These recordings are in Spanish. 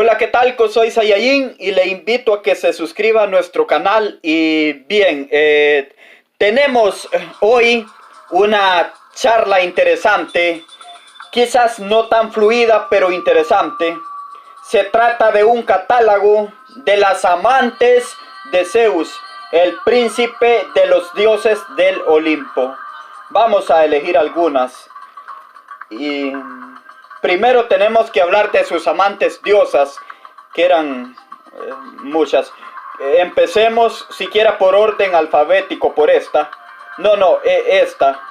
Hola, ¿qué tal? Yo soy Saiyajin y le invito a que se suscriba a nuestro canal. Y bien, tenemos hoy una charla interesante, quizás no tan fluida, pero interesante. Se trata de un catálogo de las amantes de Zeus, el príncipe de los dioses del Olimpo. Vamos a elegir algunas. Y primero tenemos que hablar de sus amantes diosas, que eran muchas. Empecemos siquiera por orden alfabético, por esta. Esta.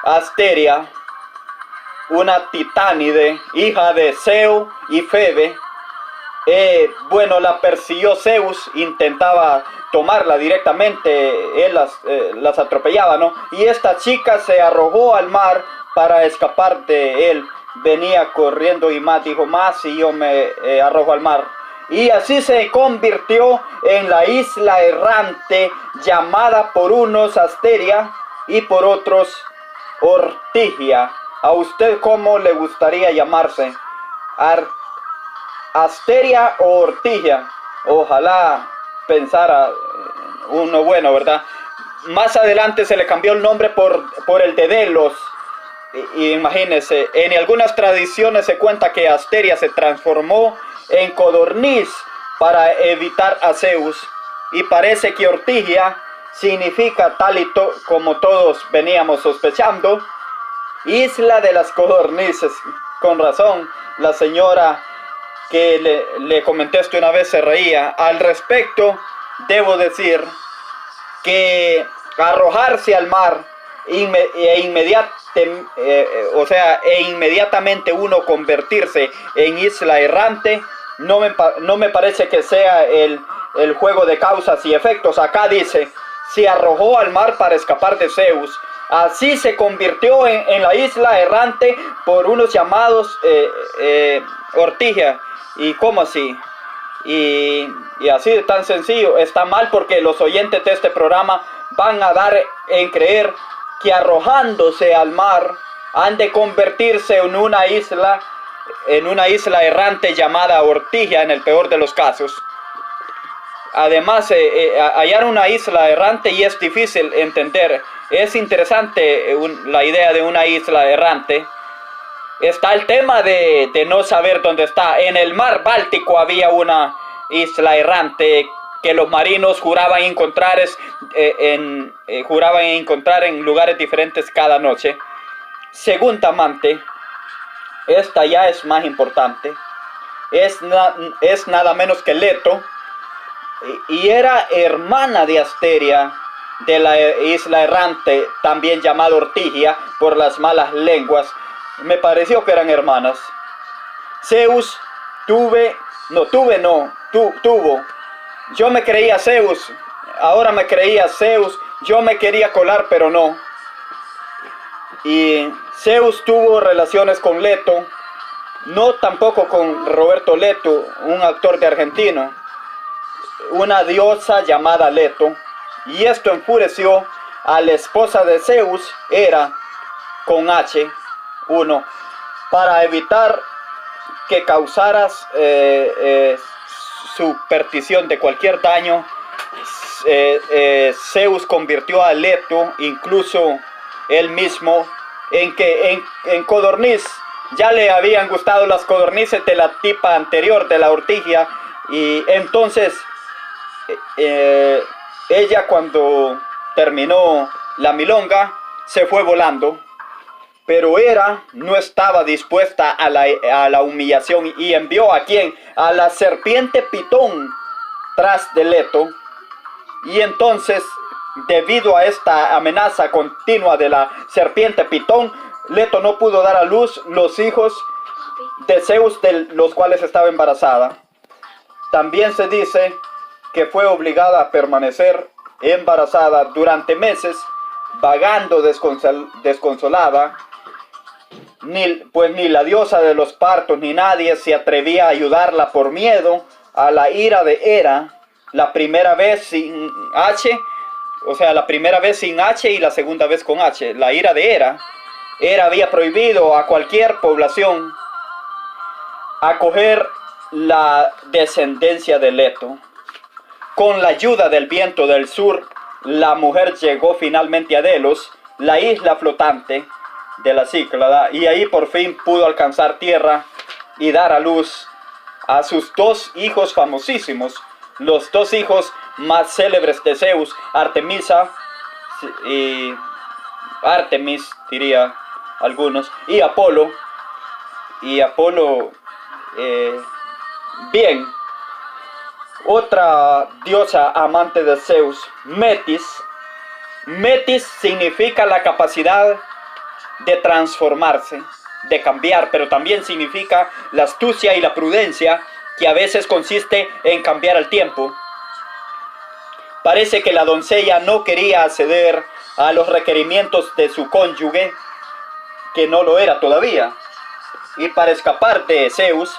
Asteria, una titánide, hija de Zeus y Febe. Bueno, la persiguió Zeus, intentaba tomarla directamente, él las atropellaba, ¿no? Y esta chica se arrojó al mar para escapar de él. Venía corriendo y más dijo, más si yo me arrojo al mar. Y así se convirtió en la isla errante, llamada por unos Asteria y por otros Ortigia. ¿A usted cómo le gustaría llamarse? ¿Asteria o Ortigia? Ojalá pensara uno bueno, ¿verdad? Más adelante se le cambió el nombre por el de Delos. Y imagínense, en algunas tradiciones se cuenta que Asteria se transformó en codorniz para evitar a Zeus. Y parece que Ortigia significa tal y como todos veníamos sospechando, isla de las codornices. Con razón, la señora que le comenté esto una vez se reía. Al respecto, debo decir que arrojarse al mar inmediatamente uno convertirse en isla errante, no me parece que sea el juego de causas y efectos. Acá dice, se arrojó al mar para escapar de Zeus. Así se convirtió en la isla errante por unos llamados Ortigia. ¿Y cómo así? Y así de tan sencillo. Está mal porque los oyentes de este programa van a dar en creer que arrojándose al mar han de convertirse en una isla errante llamada Ortigia, en el peor de los casos. Además, hallar una isla errante y es difícil entender. Es interesante la idea de una isla errante. Está el tema de no saber dónde está. En el mar Báltico había una isla errante que los marinos juraban encontrar en lugares diferentes cada noche. Segunda amante, esta ya es más importante, es nada menos que Leto, y era hermana de Asteria, de la isla errante, también llamada Ortigia por las malas lenguas. Me pareció que eran hermanas. Zeus tuvo. Yo me creía Zeus, ahora me creía Zeus, yo me quería colar, pero no. Y Zeus tuvo relaciones con Leto, no tampoco con Roberto Leto, un actor de argentino, una diosa llamada Leto. Y esto enfureció a la esposa de Zeus, Hera, con H, para evitar que causaras su perdición de cualquier daño. Zeus convirtió a Leto, incluso él mismo, en codorniz. Ya le habían gustado las codornices de la tipa anterior, de la Ortigia, y entonces ella, cuando terminó la milonga, se fue volando. Pero Hera no estaba dispuesta a la humillación y envió ¿a quién? A la serpiente Pitón tras de Leto. Y entonces, debido a esta amenaza continua de la serpiente Pitón, Leto no pudo dar a luz los hijos de Zeus, de los cuales estaba embarazada. También se dice que fue obligada a permanecer embarazada durante meses, vagando desconsolada. Ni la diosa de los partos ni nadie se atrevía a ayudarla por miedo a la ira de Hera. La primera vez sin H, la primera vez sin H y la segunda vez con H, la ira de Hera. Hera había prohibido a cualquier población acoger la descendencia de Leto. Con la ayuda del viento del sur, la mujer llegó finalmente a Delos, la isla flotante de la Cíclada, y ahí por fin pudo alcanzar tierra y dar a luz a sus dos hijos famosísimos, los dos hijos más célebres de Zeus, Artemisa y Artemis, diría algunos, y Apolo. Bien, otra diosa amante de Zeus, Metis. Metis significa la capacidad de transformarse, de cambiar, pero también significa la astucia y la prudencia, que a veces consiste en cambiar el tiempo. Parece que la doncella no quería acceder a los requerimientos de su cónyuge, que no lo era todavía, y para escapar de Zeus,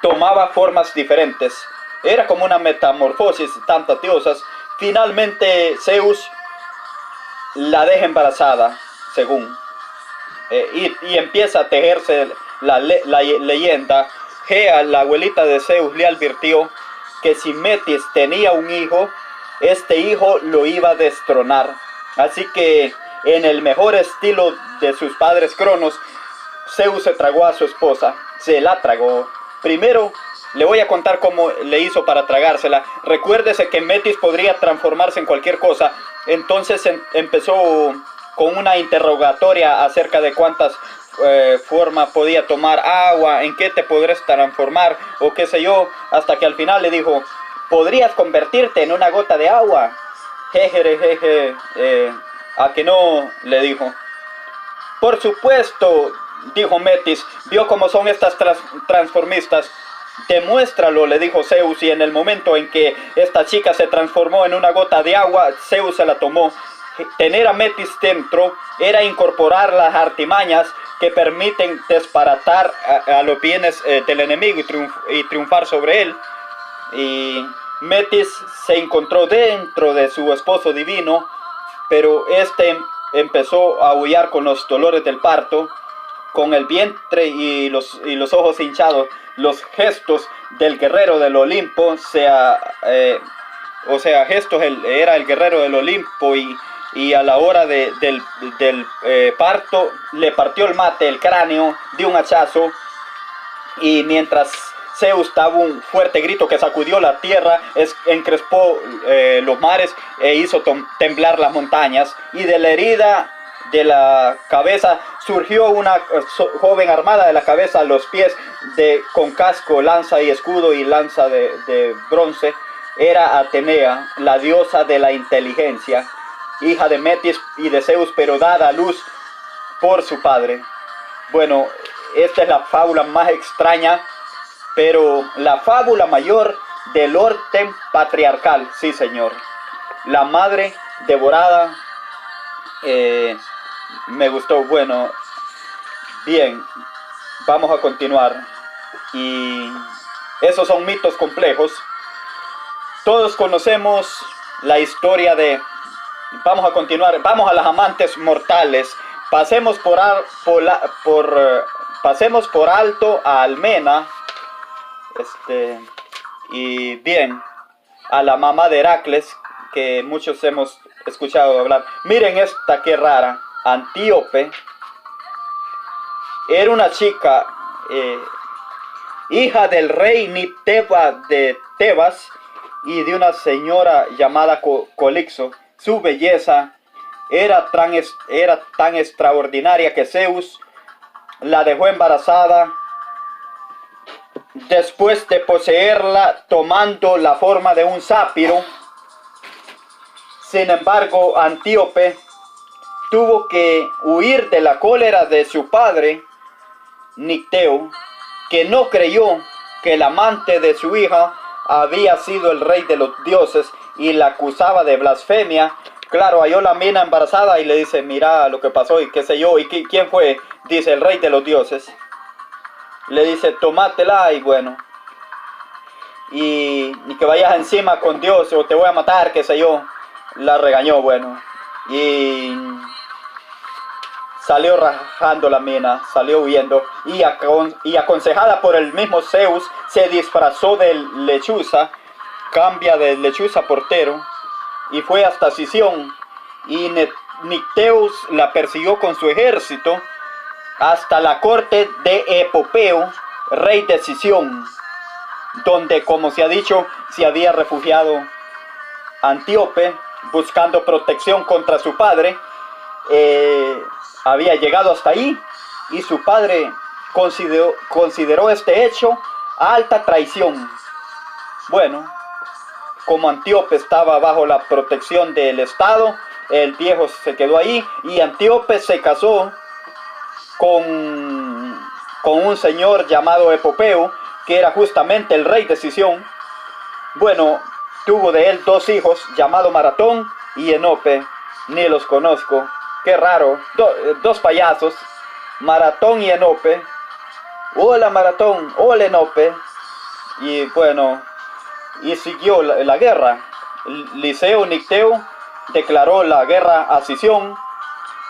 tomaba formas diferentes. Era como una metamorfosis de tantas diosas. Finalmente Zeus la deja embarazada, según, y empieza a tejerse la leyenda. Gea, la abuelita de Zeus, le advirtió que si Metis tenía un hijo, este hijo lo iba a destronar. Así que, en el mejor estilo de sus padres Cronos, Zeus se tragó a su esposa, se la tragó. Primero, le voy a contar cómo le hizo para tragársela. Recuérdese que Metis podría transformarse en cualquier cosa. Entonces empezó con una interrogatoria acerca de cuántas formas podía tomar agua, en qué te podrías transformar o qué sé yo, hasta que al final le dijo, podrías convertirte en una gota de agua. Jeje, a que no, le dijo. Por supuesto, dijo Metis, vio cómo son estas transformistas. Demuéstralo, le dijo Zeus, y en el momento en que esta chica se transformó en una gota de agua, Zeus se la tomó. Tener a Metis dentro era incorporar las artimañas que permiten desbaratar a los bienes del enemigo y triunfar sobre él. Y Metis se encontró dentro de su esposo divino, pero este empezó a aullar con los dolores del parto, con el vientre y los ojos hinchados. Los gestos del guerrero del Olimpo, era el guerrero del Olimpo, y a la hora del parto le partió el mate, el cráneo, dio un hachazo, y mientras Zeus daba un fuerte grito que sacudió la tierra, encrespó los mares e hizo temblar las montañas, y de la herida de la cabeza surgió una joven armada de la cabeza a los pies, con casco, lanza y escudo y lanza de bronce. Era Atenea, la diosa de la inteligencia, hija de Metis y de Zeus, pero dada a luz por su padre. Bueno, esta es la fábula más extraña, pero la fábula mayor del orden patriarcal, sí señor. La madre devorada. Me gustó. Bueno, bien, vamos a continuar. Y esos son mitos complejos. Todos conocemos la historia de... Vamos a continuar, vamos a las amantes mortales. Pasemos por alto a Almena. Y bien, a la mamá de Heracles, que muchos hemos escuchado hablar. Miren esta, qué rara. Antíope era una chica, hija del rey Niteba de Tebas y de una señora llamada Colixo. Su belleza era tan extraordinaria que Zeus la dejó embarazada después de poseerla, tomando la forma de un zafiro. Sin embargo, Antíope tuvo que huir de la cólera de su padre, Nicteo, que no creyó que el amante de su hija había sido el rey de los dioses y la acusaba de blasfemia. Claro, halló la mina embarazada y le dice, mira lo que pasó y qué sé yo. ¿Y quién fue? Dice, el rey de los dioses. Le dice, tómatela y bueno. Y que vayas encima con Dios o te voy a matar, qué sé yo. La regañó, bueno. Y salió rajando la mina, salió huyendo y aconsejada por el mismo Zeus, se disfrazó de lechuza, cambia de lechuza portero y fue hasta Sición. Y Nicteus la persiguió con su ejército hasta la corte de Epopeo, rey de Sición, donde, como se ha dicho, se había refugiado Antíope buscando protección contra su padre. Había llegado hasta ahí y su padre consideró este hecho alta traición. Bueno, como Antíope estaba bajo la protección del Estado, el viejo se quedó ahí y Antíope se casó con un señor llamado Epopeo, que era justamente el rey de Sición. Bueno, tuvo de él 2 hijos, llamados Maratón y Enope. Ni los conozco. Qué raro. 2 payasos, Maratón y Enope. Hola Maratón, hola Enope. Y bueno, y siguió la guerra. Liceo Nicteo declaró la guerra a Sición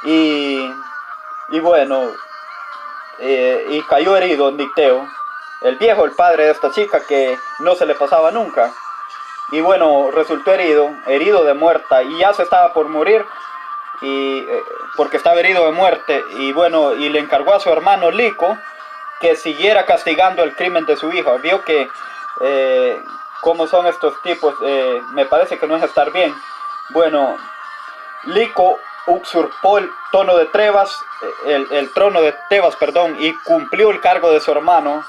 y bueno, y cayó herido Nicteo, el viejo, el padre de esta chica, que no se le pasaba nunca. Y bueno, resultó herido de muerte, y ya se estaba por morir, y porque estaba herido de muerte. Y bueno, y le encargó a su hermano Lico que siguiera castigando el crimen de su hija. Vio que cómo son estos tipos, me parece que no es estar bien. Bueno, Lico usurpó el trono de Tebas, perdón, y cumplió el cargo de su hermano.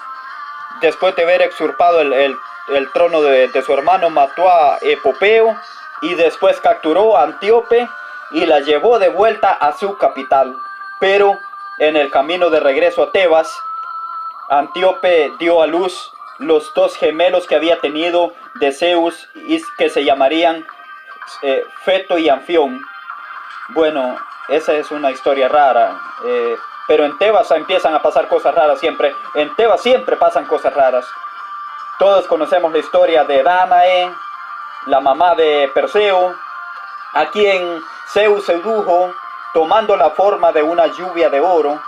Después de haber usurpado el trono de su hermano, mató a Epopeo y después capturó a Antíope y la llevó de vuelta a su capital. Pero en el camino de regreso a Tebas, Antíope dio a luz los 2 gemelos que había tenido de Zeus, y que se llamarían Feto y Anfión. Bueno, esa es una historia rara, pero en Tebas empiezan a pasar cosas raras siempre. En Tebas siempre pasan cosas raras. Todos conocemos la historia de Danae, la mamá de Perseo, a quien Zeus sedujo tomando la forma de una lluvia de oro.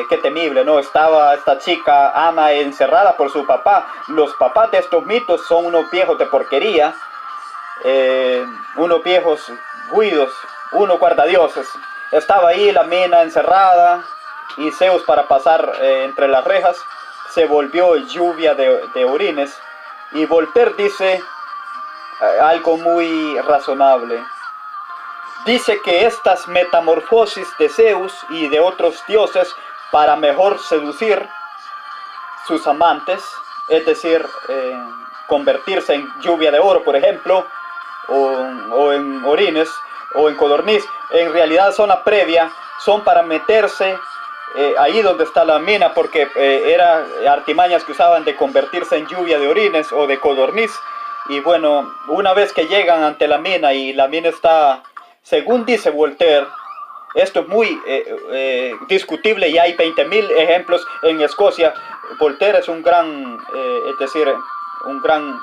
Qué temible, ¿no? Estaba esta chica, Ana, encerrada por su papá. Los papás de estos mitos son unos viejos de porquería, unos viejos guidos, unos guardadioses. Estaba ahí la mina encerrada y Zeus, para pasar entre las rejas, se volvió lluvia de orines. Y Voltaire dice algo muy razonable. Dice que estas metamorfosis de Zeus y de otros dioses para mejor seducir sus amantes, es decir, convertirse en lluvia de oro, por ejemplo, o en orines, o en codorniz, en realidad son la previa, son para meterse ahí donde está la mina, porque eran artimañas que usaban de convertirse en lluvia de orines o de codorniz. Y bueno, una vez que llegan ante la mina y la mina está, según dice Voltaire, esto es muy discutible y hay 20.000 ejemplos en Escocia. Voltaire es un gran, es decir, un gran,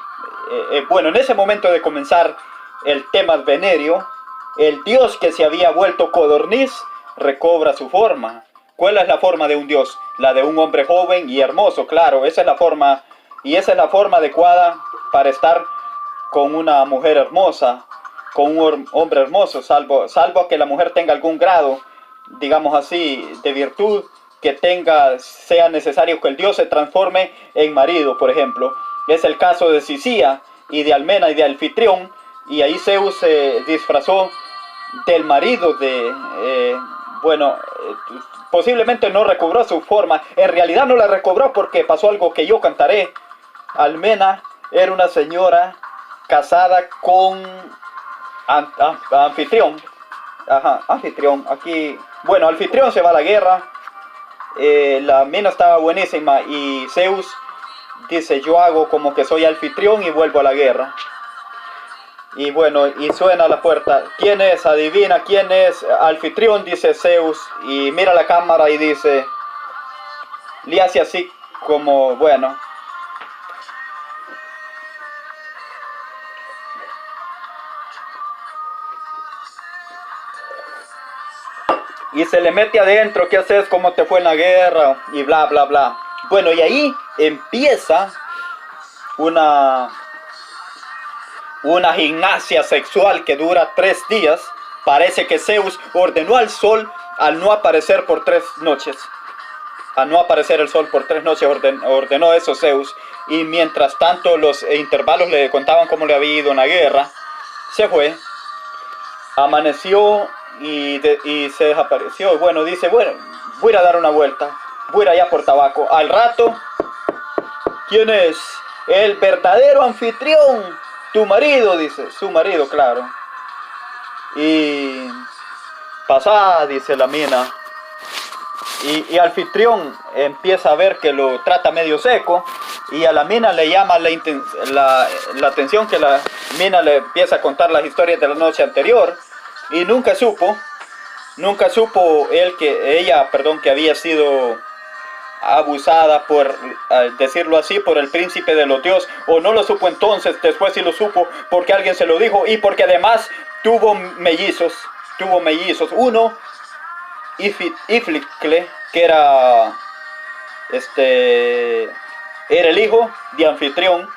bueno, en ese momento de comenzar el tema venerio, el dios que se había vuelto codorniz recobra su forma. ¿Cuál es la forma de un dios? La de un hombre joven y hermoso, claro, esa es la forma, y esa es la forma adecuada para estar con una mujer hermosa, con un hombre hermoso, salvo que la mujer tenga algún grado, digamos así, de virtud, que sea necesario que el dios se transforme en marido, por ejemplo. Es el caso de Sicía y de Almena y de Anfitrión, y ahí Zeus se disfrazó del marido de, bueno, posiblemente no recobró su forma. En realidad no la recobró porque pasó algo que yo cantaré. Almena era una señora casada con Anfitrión. Ajá, Anfitrión. Aquí, bueno, Anfitrión se va a la guerra. La mina estaba buenísima y Zeus dice: yo hago como que soy anfitrión y vuelvo a la guerra. Y bueno, y suena la puerta. ¿Quién es? Adivina quién es. Anfitrión, dice Zeus, y mira la cámara y dice, le hace así como, bueno, y se le mete adentro, ¿qué haces? ¿Cómo te fue en la guerra? Y bla, bla, bla. Bueno, y ahí empieza una gimnasia sexual que dura 3 días. Parece que Zeus ordenó al sol al no aparecer por 3 noches. Al no aparecer el sol por 3 noches ordenó eso Zeus. Y mientras tanto los intervalos le contaban cómo le había ido en la guerra. Se fue. Amaneció y se desapareció. Y bueno, dice, bueno, voy a ir a dar una vuelta. Voy a ir allá por tabaco. Al rato, ¿quién es? El verdadero anfitrión. Tu marido, dice. Su marido, claro. Y pasá, dice la mina. Y anfitrión empieza a ver que lo trata medio seco. Y a la mina le llama la atención que la mina le empieza a contar las historias de la noche anterior. Y nunca supo ella, que había sido abusada, por decirlo así, por el príncipe de los dioses. O no lo supo entonces, después sí lo supo porque alguien se lo dijo. Y porque además tuvo mellizos. Uno, Iflicle, que era el hijo de Anfitrión,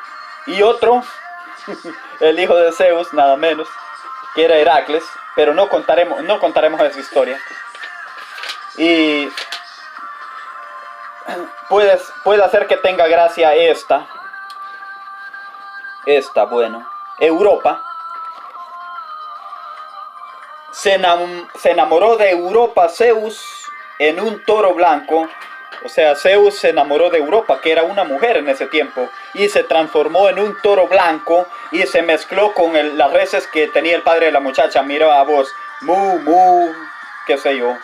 y otro, el hijo de Zeus, nada menos, que era Heracles, pero no contaremos esa historia. Y puede hacer que tenga gracia esta, bueno, Europa. Se enamoró de Europa Zeus en un toro blanco. O sea, Zeus se enamoró de Europa, que era una mujer en ese tiempo, y se transformó en un toro blanco y se mezcló con las reses que tenía el padre de la muchacha. Mira a vos, mu, qué sé yo.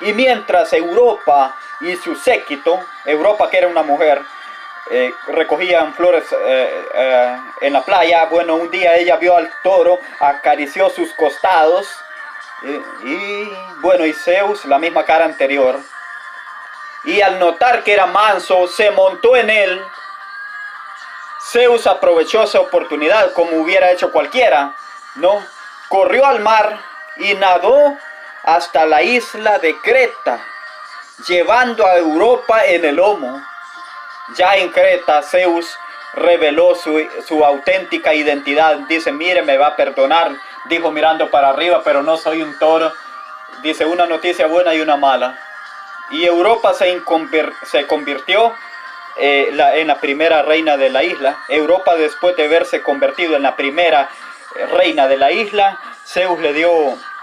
Y mientras Europa y su séquito, Europa que era una mujer, recogían flores en la playa, bueno, un día ella vio al toro, acarició sus costados, y Zeus la misma cara anterior. Y al notar que era manso, se montó en él. Zeus aprovechó esa oportunidad como hubiera hecho cualquiera, ¿no? Corrió al mar y nadó hasta la isla de Creta, llevando a Europa en el lomo. Ya en Creta, Zeus reveló su auténtica identidad. Dice, mire, me va a perdonar, dijo mirando para arriba, pero no soy un toro. Dice, una noticia buena y una mala. Y Europa se convirtió en la primera reina de la isla. Europa, después de haberse convertido en la primera reina de la isla, Zeus le dio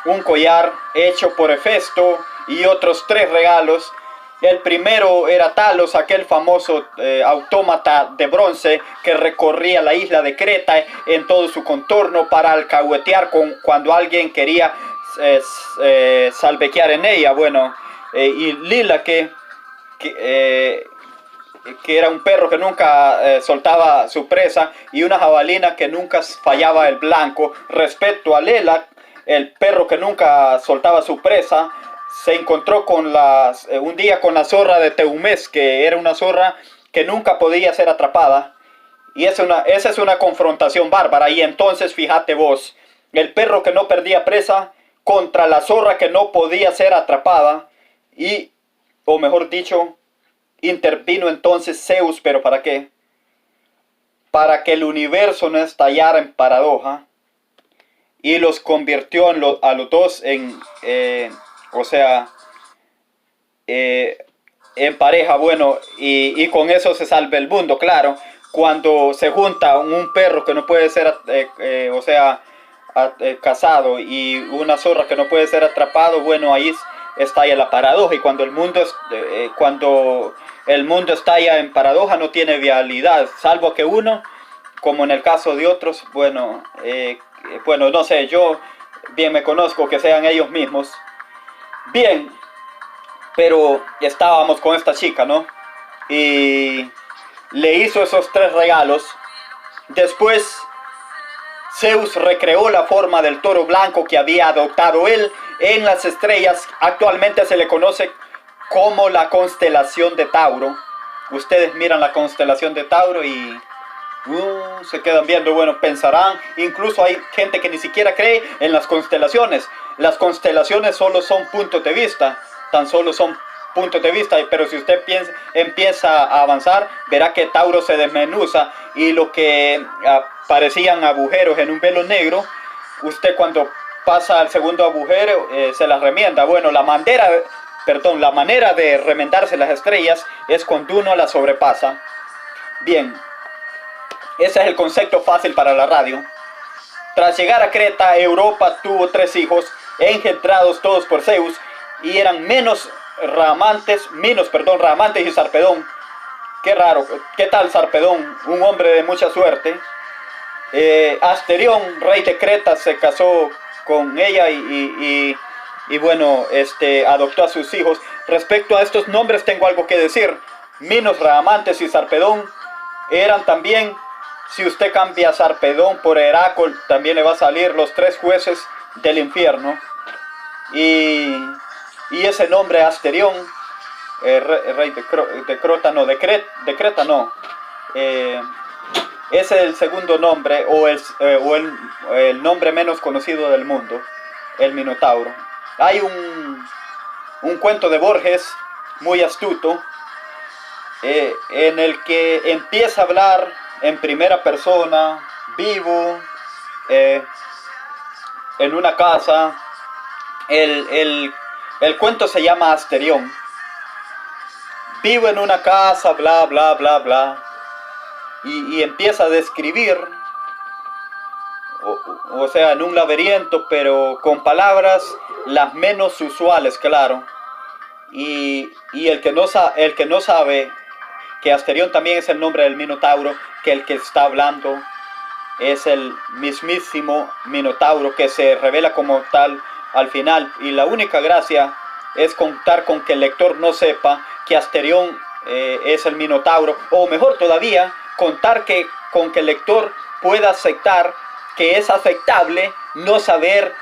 un collar hecho por Hefesto y otros 3 regalos. El primero era Talos, aquel famoso autómata de bronce que recorría la isla de Creta en todo su contorno para alcahuetear cuando alguien quería salvequear en ella. Bueno, y Lila, que era un perro que nunca soltaba su presa, y una jabalina que nunca fallaba el blanco. Respecto a Lela, el perro que nunca soltaba su presa, se encontró un día con la zorra de Teumés, que era una zorra que nunca podía ser atrapada. Y esa es una confrontación bárbara. Y entonces, fíjate vos, el perro que no perdía presa contra la zorra que no podía ser atrapada. O mejor dicho, intervino entonces Zeus, pero ¿para qué? Para que el universo no estallara en paradoja, y los convirtió a los dos en pareja. Bueno, y con eso se salva el mundo, claro. Cuando se junta un perro que no puede ser casado y una zorra que no puede ser atrapado, bueno, ahí estalla la paradoja. Y cuando el mundo estalla en paradoja, no tiene vialidad, salvo que uno, como en el caso de otros, bueno, no sé, yo bien me conozco que sean ellos mismos. Bien, pero estábamos con esta chica, ¿no? Y le hizo esos 3 regalos. Después Zeus recreó la forma del toro blanco que había adoptado él en las estrellas. Actualmente se le conoce como la constelación de Tauro. Ustedes miran la constelación de Tauro y Se quedan viendo, bueno, pensarán, incluso hay gente que ni siquiera cree en las constelaciones. Las constelaciones solo son puntos de vista, tan solo son puntos de vista, pero si usted empieza a avanzar, verá que Tauro se desmenuza y lo que parecían agujeros en un velo negro, usted cuando pasa al segundo agujero se las remienda. Bueno, la manera de remendarse las estrellas es cuando uno las sobrepasa. Bien, ese es el concepto fácil para la radio. Tras llegar a Creta, Europa tuvo 3 hijos, engendrados todos por Zeus, y eran Radamantes y Sarpedón. Qué raro, ¿qué tal Sarpedón? Un hombre de mucha suerte. Asterión, rey de Creta, se casó con ella y bueno, adoptó a sus hijos. Respecto a estos nombres tengo algo que decir. Minos, Radamantes y Sarpedón eran también, si usted cambia Sarpedón por Heracol, también le va a salir los 3 jueces del infierno. Y ese nombre Asterión, rey de Creta no. Ese es el segundo nombre, o el nombre menos conocido del mundo, el Minotauro. Hay un cuento de Borges, muy astuto, en el que empieza a hablar en primera persona, vivo, en una casa. El cuento se llama Asterión. Vivo en una casa, bla, bla, bla, bla. Y empieza a describir, o sea, en un laberinto, pero con palabras las menos usuales, claro. Y el que no sabe que Asterión también es el nombre del Minotauro, que el que está hablando es el mismísimo Minotauro, que se revela como tal al final. Y la única gracia es contar con que el lector no sepa que Asterión es el Minotauro, o mejor todavía, contar con que el lector pueda aceptar que es aceptable no saber,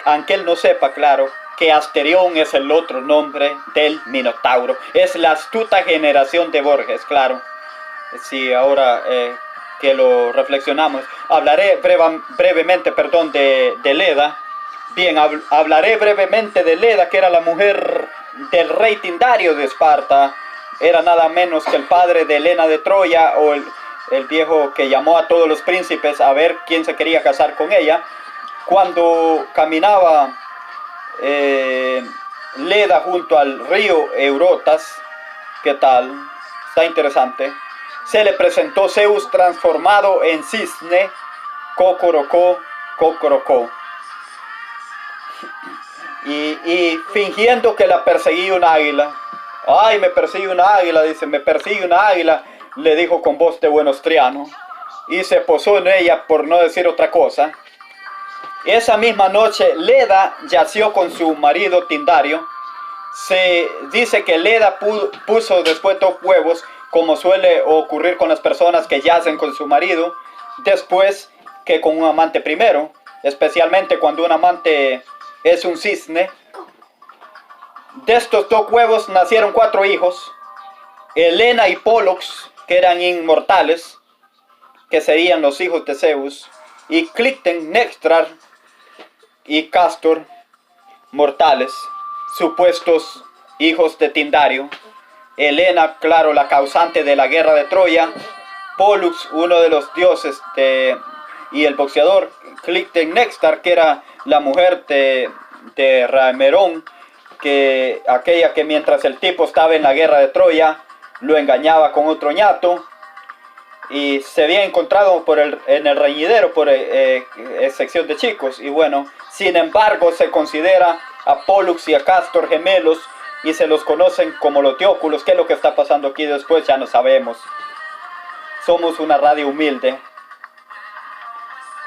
aunque él no sepa, claro, que Asterión es el otro nombre del Minotauro. Es la astuta generación de Borges, claro. Sí, ahora que lo reflexionamos, hablaré brevemente de Leda. Bien, hablaré brevemente de Leda, que era la mujer del rey Tindario de Esparta. Era nada menos que el padre de Helena de Troya, o el viejo que llamó a todos los príncipes a ver quién se quería casar con ella. Cuando caminaba Leda junto al río Eurotas, ¿qué tal? Está interesante. Se le presentó Zeus transformado en cisne, cocorocó, cocorocó. Y fingiendo que la perseguía un águila. Ay, me persigue una águila, dice, me persigue una águila, le dijo con voz de buen austriano. Y se posó en ella, por no decir otra cosa. Esa misma noche Leda yació con su marido Tindario. Se dice que Leda puso después 2 huevos, como suele ocurrir con las personas que yacen con su marido, después que con un amante primero, especialmente cuando un amante es un cisne. De estos 2 huevos nacieron 4 hijos, Helena y Pollux, que eran inmortales, que serían los hijos de Zeus, y Clitemnestra y Castor, mortales, supuestos hijos de Tindario. Helena, claro, la causante de la guerra de Troya. Pollux, uno de los dioses y el boxeador. Clitemnestra, que era la mujer de Ramerón, aquella que mientras el tipo estaba en la guerra de Troya, lo engañaba con otro ñato. Y se había encontrado en el reñidero por sección de chicos. Y bueno, sin embargo, se considera a Pollux y a Castor gemelos y se los conocen como los Teóculos. ¿Qué es lo que está pasando aquí después? Ya no sabemos. Somos una radio humilde.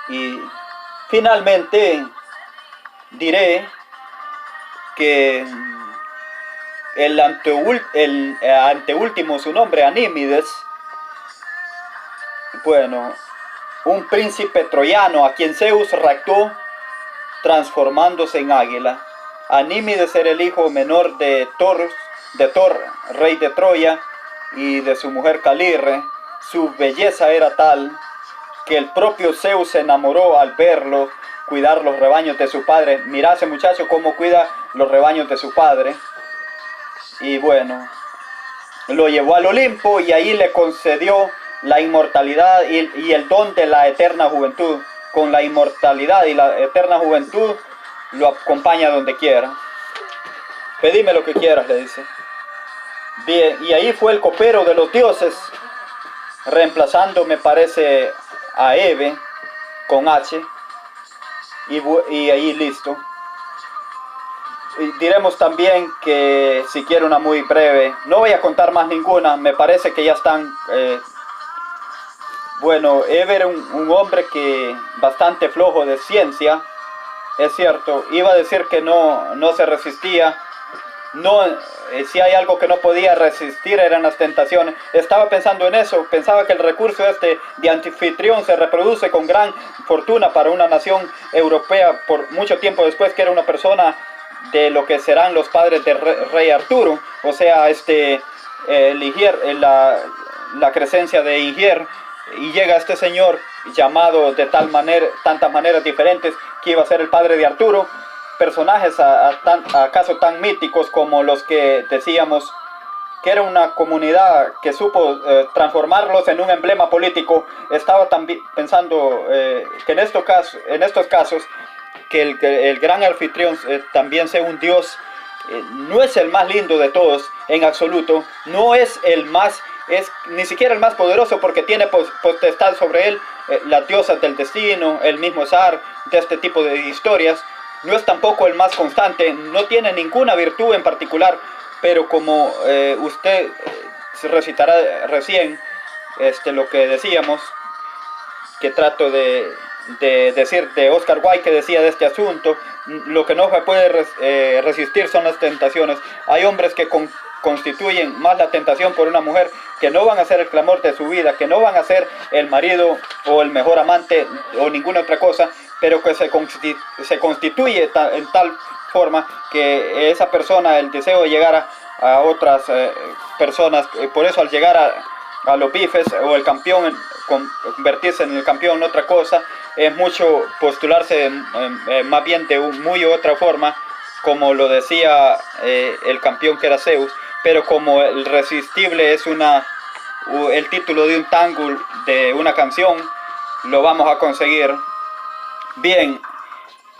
Y finalmente diré que el anteúltimo, su nombre, Anímides, bueno, un príncipe troyano a quien Zeus raptó transformándose en águila. Anímides era el hijo menor de Thor, rey de Troya, y de su mujer Calirre. su belleza era tal que el propio Zeus se enamoró al verlo cuidar los rebaños de su padre. Mira ese muchacho cómo cuida los rebaños de su padre. Y bueno, lo llevó al Olimpo y ahí le concedió la inmortalidad y el don de la eterna juventud. Con la inmortalidad y la eterna juventud lo acompaña donde quiera. Pedime lo que quieras, le dice. Bien, y ahí fue el copero de los dioses, reemplazando, me parece, a Eve con H. Y ahí listo. Y diremos también que, si quiero una muy breve, no voy a contar más ninguna, me parece que ya están... bueno, Eve era un hombre que bastante flojo de ciencia, es cierto. Iba a decir que no se resistía. No, si hay algo que no podía resistir eran las tentaciones. Estaba pensando en eso, pensaba que el recurso de anfitrión se reproduce con gran fortuna para una nación europea por mucho tiempo después, que era una persona de lo que serán los padres del rey Arturo, o sea, la crecencia de Ingier, y llega este señor llamado de tantas maneras diferentes, que iba a ser el padre de Arturo. Personajes acaso tan míticos como los que decíamos, que era una comunidad que supo transformarlos en un emblema político. Estaba también pensando que en estos casos que el gran anfitrión también sea un dios. No es el más lindo de todos en absoluto, no es el más, ni siquiera el más poderoso, porque tiene potestad sobre él las diosas del destino, el mismo zar, de este tipo de historias. No es tampoco el más constante, no tiene ninguna virtud en particular, pero como usted se recitará recién, lo que decíamos, que trato de decir de Oscar Wilde, que decía de este asunto, lo que no se puede resistir son las tentaciones. Hay hombres que constituyen más la tentación por una mujer, que no van a ser el clamor de su vida, que no van a ser el marido o el mejor amante o ninguna otra cosa, pero que se constituye en tal forma que esa persona, el deseo de llegar a otras personas, por eso al llegar a los bifes o el campeón, convertirse en el campeón en otra cosa, es mucho postularse más bien de muy otra forma, como lo decía el campeón que era Zeus, pero como el resistible es el título de un tango, de una canción, lo vamos a conseguir. Bien,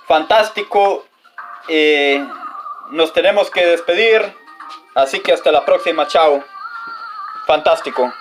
fantástico. Nos tenemos que despedir, así que hasta la próxima. Chao. Fantástico.